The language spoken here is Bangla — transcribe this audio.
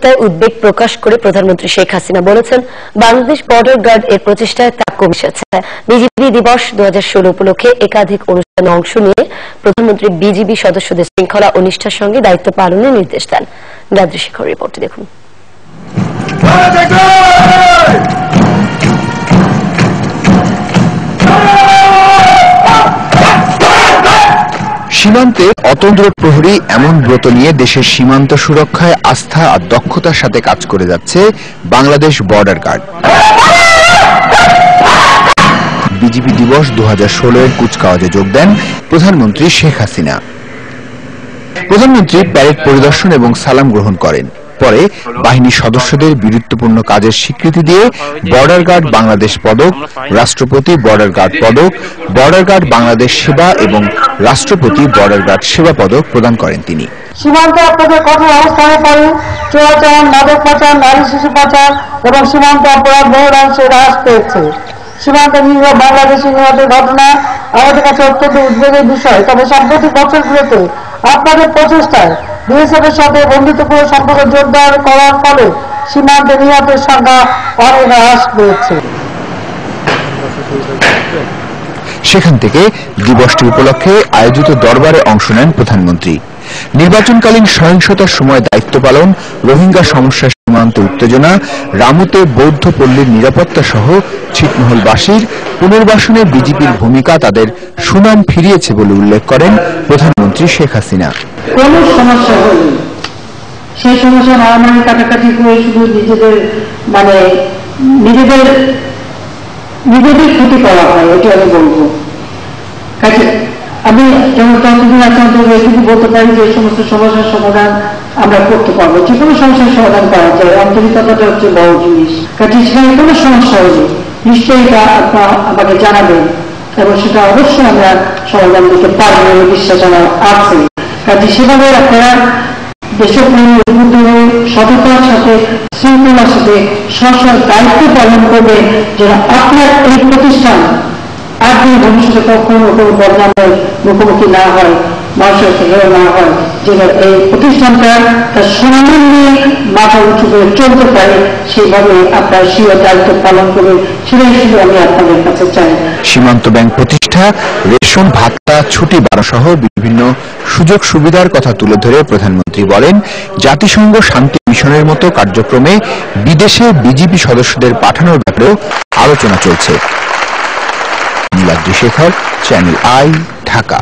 হত্যায় উদ্বেগ প্রকাশ করে প্রধানমন্ত্রী শেখ হাসিনা বলেছেন, বাংলাদেশ বর্ডার গার্ড এর প্রচেষ্টায় তা কমে এসেছে। বিজিবি দিবস 2016 উপলক্ষে একাধিক অনুষ্ঠানে অংশ নিয়ে প্রধানমন্ত্রী বিজিবি সদস্যদের শৃঙ্খলা ও নিষ্ঠার সঙ্গে দায়িত্ব পালনের নির্দেশ দেন। গাদ্রি শেখর রিপোর্টে দেখুন। সীমান্তে অতন্দ্র প্রহরী এমন ব্রত নিয়ে দেশের সীমান্ত সুরক্ষায় আস্থা আর দক্ষতার সাথে কাজ করে যাচ্ছে বাংলাদেশ বর্ডার গার্ড। বিজিবি দিবস 2016 এর কুচকাওয়াজে যোগ দেন প্রধানমন্ত্রী শেখ হাসিনা। প্রধানমন্ত্রী প্যারেড পরিদর্শন এবং সালাম গ্রহণ করেন। পরে বাহিনীর সদস্যদের বীরত্বপূর্ণ কাজের স্বীকৃতি দিয়ে বর্ডার গার্ড বাংলাদেশ পদক, রাষ্ট্রপতি বর্ডার গার্ড পদক, বর্ডার গার্ড বাংলাদেশ সেবা এবং রাষ্ট্রপতি বর্ডার গার্ড সেবা পদক প্রদান করেন তিনি। সীমান্তে আপনাদের কঠোর অবস্থানের পরে চোরাচালান, মাদক পাচার, নারী শিশু পাচার এবং সীমান্ত অপরাধ বহুলাংশে হ্রাস পেয়েছে। সীমান্তে নিরীহ বাংলাদেশি নিহতের ঘটনা আমাদের কাছে অত্যন্ত উদ্বেগের বিষয়। তবে সাম্প্রতিক বছরগুলোতে আপনাদের প্রচেষ্টায় বিএসএফের সাথে বন্ধুত্বপূর্ণ সম্পর্ক জোরদার করার ফলে সীমান্তে নিহতের সংখ্যা অনেক হ্রাস পেয়েছে। সেখান থেকে দিবসটি উপলক্ষে আয়োজিত দরবারে অংশ নেন প্রধানমন্ত্রী। নির্বাচনকালীন সহিংসতার সময় দায়িত্ব পালন, রোহিঙ্গা সমস্যা, সীমান্ত উত্তেজনা, রামুতে বৌদ্ধ পল্লীর নিরাপত্তা সহ ছিটমহলবাসীর পুনর্বাসনে বিজেপির ভূমিকা তাদের সুনাম ফিরিয়েছে বলে উল্লেখ করেন প্রধানমন্ত্রী শেখ হাসিনা। কোন সমস্যা হলে সেই সমস্যা মারামারি কাটাকাটি করে শুধু নিজেদের ক্ষতি করা হয়, এটি আমি বলবো। আমি যেমন ততদিন এটুকু বলতে পারি যে এই সমস্ত সমস্যার সমাধান আমরা করতে পারবো। যে কোনো সমস্যার সমাধান করা যায়, আন্তরিকতাটা হচ্ছে বড় জিনিস। কাজে সেখানে কোনো সমস্যা হলে নিশ্চয়ই এটা আপনারা আমাকে জানাবেন এবং সেটা অবশ্যই আমরা সমাধান দিতে পারবো বলে বিশ্বাস আমার আছে। কাজে সেভাবে আপনারা দেশপ্রেমী, সততার সাথে, শৃঙ্খলার সাথে স্ব দায়িত্ব পালন করবে, যেন আপনার এই প্রতিষ্ঠান আপনি ভবিষ্যতে কখনো কোনো বদনামের মুখোমুখি না হয়, মানুষের থেকে না হয়, যেন এই প্রতিষ্ঠানটা তার সম্মান নিয়ে মাথা উঁচু করে চলতে পারে, সেইভাবে আপনার স্বীয় দায়িত্ব পালন করবে। সেটাই শুধু আমি আপনাদের কাছে চাই। সীমান্ত ব্যাংক প্রতিষ্ঠা, রেশন, ভাতা, ছুটি বাড়া সহ বিভিন্ন সুযোগ সুবিধার কথা তুলে ধরে প্রধানমন্ত্রী বলেন, জাতিসংঘ শান্তি মিশনের মতো কার্যক্রমে বিদেশে বিজিবি সদস্যদের পাঠানোর ব্যাপারেও আলোচনা চলছে। গাদ্রি শেখর, চ্যানেল আই, ঢাকা।